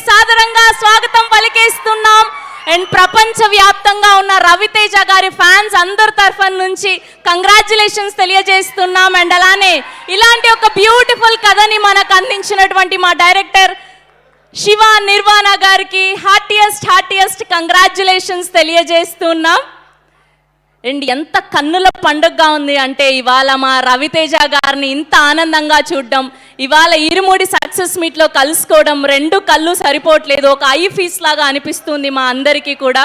సాదరంగా స్వాగతం పలికేస్తున్నాం. అండ్ ప్రపంచవ్యాప్తంగా ఉన్న రవితేజ గారి ఫ్యాన్స్ అందరి తరఫున నుంచి కంగ్రాచ్యులేషన్స్ తెలియజేస్తున్నాం. అండ్ అలానే ఇలాంటి ఒక బ్యూటిఫుల్ కథని మనకు అందించినటువంటి మా డైరెక్టర్ శివ నిర్వాణ గారికి హార్టియస్ట్ కంగ్రాచ్యులేషన్స్ తెలియజేస్తున్నాం. అండ్ ఎంత కన్నుల పండుగగా ఉంది అంటే ఇవాళ మా రవితేజ గారిని ఇంత ఆనందంగా చూడడం, ఇవాళ ఇరుముడి సక్సెస్ మీట్లో కలుసుకోవడం, రెండు కళ్ళు సరిపోవట్లేదు, ఒక ఐ ఫీస్ లాగా అనిపిస్తుంది మా అందరికీ కూడా.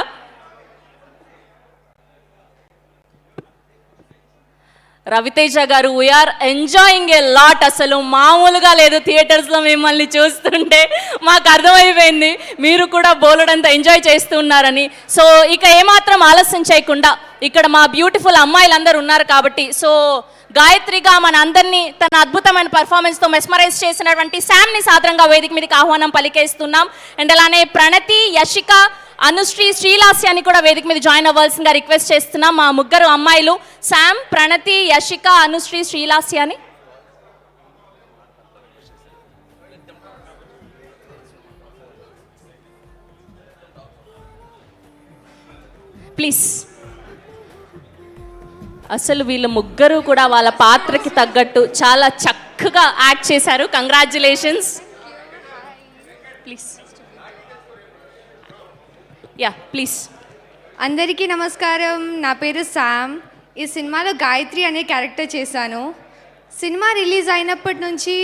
రవితేజ గారు, వీఆర్ ఎంజాయింగ్ ఏ లాట్. అసలు మామూలుగా లేదు థియేటర్స్లో మిమ్మల్ని చూస్తుంటే మాకు అర్థమైపోయింది మీరు కూడా బోలెడంత ఎంజాయ్ చేస్తున్నారని. సో ఇక ఏమాత్రం ఆలస్యం చేయకుండా ఇక్కడ మా బ్యూటిఫుల్ అమ్మాయిలందరూ ఉన్నారు కాబట్టి, సో గాయత్రిగా మన అందరినీ తన అద్భుతమైన పర్ఫార్మెన్స్తో మెస్మరైజ్ చేసినటువంటి శామ్ని సాదరంగా వేదిక మీదకి ఆహ్వానం పలికేస్తున్నాం. అండ్ అలానే ప్రణతి, యశిక, అనుశ్రీ, శ్రీలాస్యాన్ని కూడా వేదిక మీద జాయిన్ అవ్వాల్సిందిగా రిక్వెస్ట్ చేస్తున్నాం. మా ముగ్గురు అమ్మాయిలు శామ్, ప్రణతి, యశిక, అనుశ్రీ, శ్రీలాస్యాని ప్లీజ్. అసలు వీళ్ళు ముగ్గురు కూడా వాళ్ళ పాత్రకి తగ్గట్టు చాలా చక్కగా యాక్ట్ చేశారు. కంగ్రాచ్యులేషన్స్. Please yeah please. అందరికీ నమస్కారం. నా పేరు శామ్. ఈ సినిమాలో గాయత్రి అనే క్యారెక్టర్ చేశాను. సినిమా రిలీజ్ అయినప్పటి నుంచి